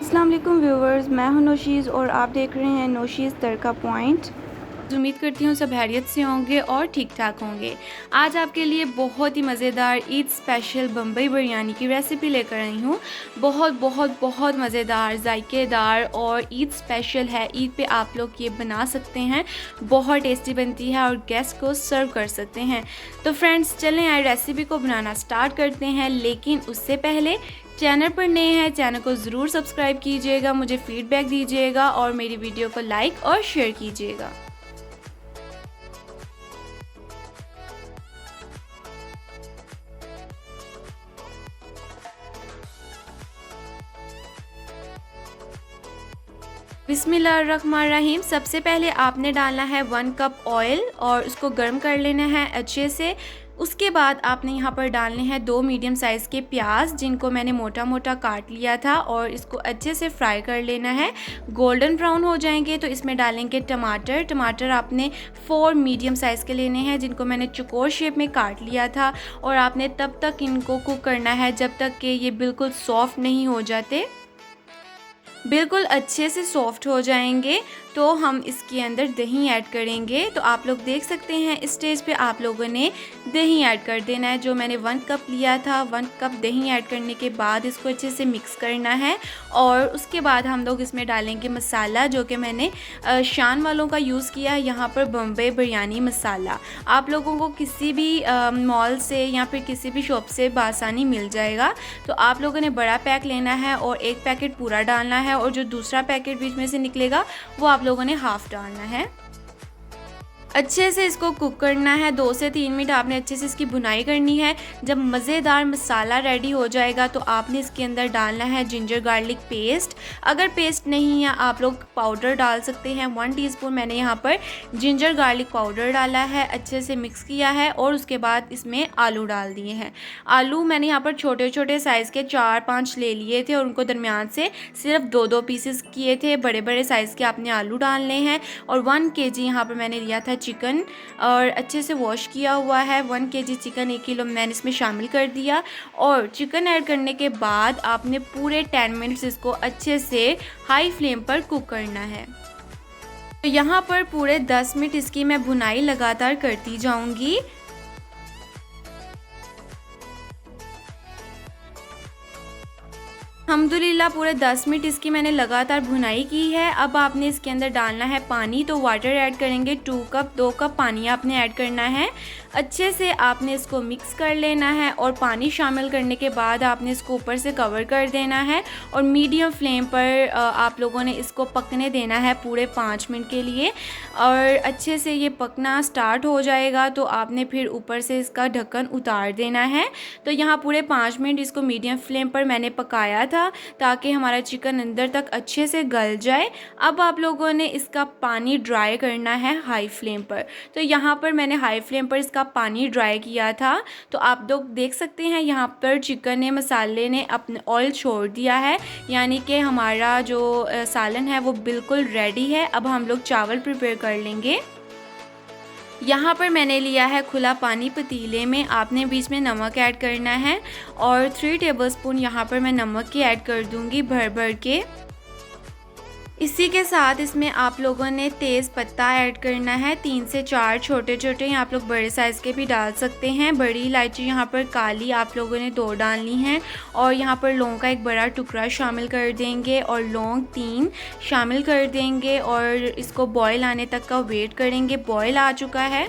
अस्सलाम वालेकुम व्यूवर्स, मैं हूं नौशीज़ और आप देख रहे हैं नौशीज़ तड़का पॉइंट। उम्मीद करती हूँ सब खैरियत से होंगे और ठीक ठाक होंगे। आज आपके लिए बहुत ही मज़ेदार ईद स्पेशल बम्बई बिरयानी की रेसिपी लेकर आई हूँ। बहुत बहुत बहुत मज़ेदार, जायकेदार और ईद स्पेशल है। ईद पे आप लोग ये बना सकते हैं, बहुत टेस्टी बनती है और गेस्ट को सर्व कर सकते हैं। तो फ्रेंड्स चलें आए रेसिपी को बनाना स्टार्ट करते हैं, लेकिन उससे पहले चैनल पर नए हैं चैनल को ज़रूर सब्सक्राइब कीजिएगा, मुझे फीडबैक दीजिएगा और मेरी वीडियो को लाइक और शेयर कीजिएगा। बिस्मिल्लाहिर्रहमानिर्रहीम। सबसे पहले आपने डालना है 1 कप ऑयल और उसको गर्म कर लेना है अच्छे से। उसके बाद आपने यहाँ पर डालने हैं 2 मीडियम साइज़ के प्याज, जिनको मैंने मोटा मोटा काट लिया था, और इसको अच्छे से फ्राई कर लेना है। गोल्डन ब्राउन हो जाएंगे तो इसमें डालेंगे टमाटर। टमाटर आपने 4 मीडियम साइज़ के लेने हैं, जिनको मैंने चौकोर शेप में काट लिया था, और आपने तब तक इनको कुक करना है जब तक कि ये बिल्कुल सॉफ्ट नहीं हो जाते। बिल्कुल अच्छे से सॉफ्ट हो जाएंगे तो हम इसके अंदर दही ऐड करेंगे। तो आप लोग देख सकते हैं इस स्टेज पे आप लोगों ने दही ऐड कर देना है। जो मैंने 1 कप लिया था, 1 कप दही ऐड करने के बाद इसको अच्छे से मिक्स करना है, और उसके बाद हम लोग इसमें डालेंगे मसाला, जो कि मैंने शान वालों का यूज़ किया है यहाँ पर, बम्बई बिरयानी मसाला। आप लोगों को किसी भी मॉल से या फिर किसी भी शॉप से बासानी मिल जाएगा। तो आप लोगों ने बड़ा पैक लेना है और 1 पैकेट पूरा डालना है, और जो दूसरा पैकेट बीच में से निकलेगा वो आप लोगों ने हाफ डालना है। अच्छे से इसको कुक करना है, 2 से 3 मिनट आपने अच्छे से इसकी भुनाई करनी है। जब मज़ेदार मसाला रेडी हो जाएगा तो आपने इसके अंदर डालना है जिंजर गार्लिक पेस्ट। अगर पेस्ट नहीं है आप लोग पाउडर डाल सकते हैं। 1 टीस्पून मैंने यहाँ पर जिंजर गार्लिक पाउडर डाला है, अच्छे से मिक्स किया है, और उसके बाद इसमें आलू डाल दिए हैं। आलू मैंने यहाँ पर छोटे छोटे साइज़ के 4-5 ले लिए थे, और उनको दरमियान से सिर्फ 2-2 पीसेस किए थे। बड़े बड़े साइज़ के आपने आलू डालने हैं। और 1 केजी यहाँ पर मैंने लिया था चिकन, और अच्छे से वॉश किया हुआ है। 1 केजी चिकन 1 किलो मैंने इसमें शामिल कर दिया, और चिकन ऐड करने के बाद आपने पूरे 10 मिनट्स इसको अच्छे से हाई फ्लेम पर कुक करना है। तो यहाँ पर पूरे 10 मिनट इसकी मैं भुनाई लगातार करती जाऊँगी। अल्हम्दुलिल्लाह पूरे 10 मिनट इसकी मैंने लगातार भुनाई की है। अब आपने इसके अंदर डालना है पानी। तो वाटर ऐड करेंगे 2 कप पानी आपने ऐड करना है। अच्छे से आपने इसको मिक्स कर लेना है, और पानी शामिल करने के बाद आपने इसको ऊपर से कवर कर देना है, और मीडियम फ्लेम पर आप लोगों ने इसको पकने देना है पूरे 5 मिनट के लिए। और अच्छे से ये पकना स्टार्ट हो जाएगा तो आपने फिर ऊपर से इसका ढक्कन उतार देना है। तो यहाँ पूरे 5 मिनट इसको मीडियम फ्लेम पर मैंने पकाया था, ताकि हमारा चिकन अंदर तक अच्छे से गल जाए। अब आप लोगों ने इसका पानी ड्राई करना है हाई फ्लेम पर। तो यहाँ पर मैंने हाई फ्लेम पर इसका पानी ड्राई किया था। तो आप लोग देख सकते हैं यहाँ पर चिकन ने, मसाले ने अपने ऑयल छोड़ दिया है, यानी कि हमारा जो सालन है वो बिल्कुल रेडी है। अब हम लोग चावल प्रिपेयर कर लेंगे। यहाँ पर मैंने लिया है खुला पानी पतीले में, आपने बीच में नमक ऐड करना है, और 3 टेबलस्पून यहाँ पर मैं नमक की ऐड कर दूँगी भर भर के। इसी के साथ इसमें आप लोगों ने तेज़ पत्ता ऐड करना है, 3 से 4 छोटे छोटे, आप लोग बड़े साइज़ के भी डाल सकते हैं। बड़ी इलायची यहाँ पर काली आप लोगों ने 2 डालनी है, और यहाँ पर लौंग का एक बड़ा टुकड़ा शामिल कर देंगे, और लौंग 3 शामिल कर देंगे, और इसको बॉयल आने तक का वेट करेंगे। बॉयल आ चुका है।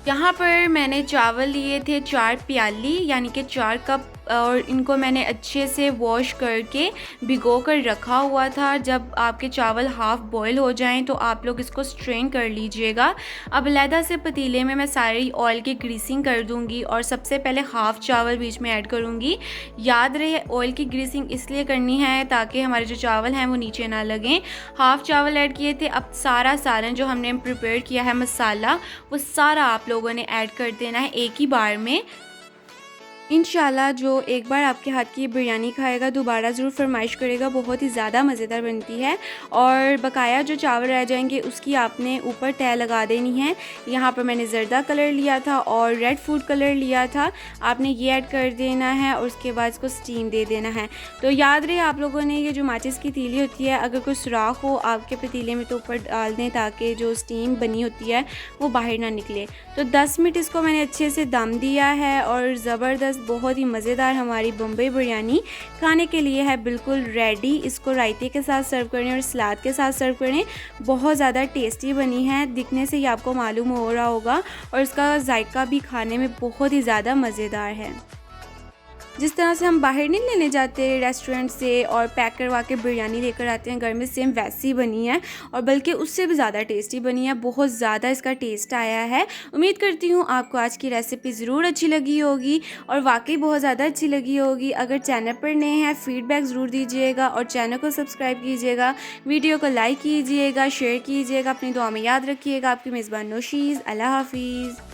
यहाँ पर मैंने चावल लिए थे 4 प्याली, यानी कि 4 कप, और इनको मैंने अच्छे से वॉश करके भिगो कर रखा हुआ था। जब आपके चावल हाफ़ बॉयल हो जाएं तो आप लोग इसको स्ट्रेन कर लीजिएगा। अब अलहदा से पतीले में मैं सारी ऑयल की ग्रीसिंग कर दूंगी, और सबसे पहले हाफ़ चावल बीच में ऐड करूंगी। याद रहे ऑयल की ग्रीसिंग इसलिए करनी है ताकि हमारे जो चावल हैं वो नीचे ना लगें। हाफ़ चावल ऐड किए थे। अब सारा सालन जो हमने प्रिपेयर किया है मसाला, वो सारा आप लोगों ने ऐड कर देना है एक ही बार में। इंशाल्लाह जो एक बार आपके हाथ की बिरयानी खाएगा दोबारा ज़रूर फरमाइश करेगा, बहुत ही ज़्यादा मज़ेदार बनती है। और बकाया जो चावल रह जाएंगे उसकी आपने ऊपर तह लगा देनी है। यहाँ पर मैंने ज़र्दा कलर लिया था और रेड फूड कलर लिया था, आपने ये ऐड कर देना है और उसके बाद इसको स्टीम दे देना है। तो याद रहे आप लोगों ने ये जो माचिस की तीली होती है, अगर कोई सुराख हो आपके पतीले में तो ऊपर डाल दें ताकि जो स्टीम बनी होती है वो बाहर ना निकले। तो 10 मिनट इसको मैंने अच्छे से दम दिया है और ज़बरदस्त बहुत ही मज़ेदार हमारी बम्बई बिरयानी खाने के लिए है बिल्कुल रेडी। इसको रायते के साथ सर्व करें और सलाद के साथ सर्व करें, बहुत ज़्यादा टेस्टी बनी है। दिखने से ही आपको मालूम हो रहा होगा और इसका जायका भी खाने में बहुत ही ज़्यादा मज़ेदार है। जिस तरह से हम बाहर नहीं लेने जाते रेस्टोरेंट से और पैक करवा के बिरयानी लेकर आते हैं घर में, सेम वैसी बनी है और बल्कि उससे भी ज़्यादा टेस्टी बनी है। बहुत ज़्यादा इसका टेस्ट आया है। उम्मीद करती हूँ आपको आज की रेसिपी ज़रूर अच्छी लगी होगी और वाकई बहुत ज़्यादा अच्छी लगी होगी। अगर चैनल पर नए हैं फीडबैक ज़रूर दीजिएगा और चैनल को सब्सक्राइब कीजिएगा, वीडियो को लाइक कीजिएगा, शेयर कीजिएगा। अपनी दुआ में याद रखिएगा। आपकी मेज़बान नौशीज़। अल्लाह हाफिज़।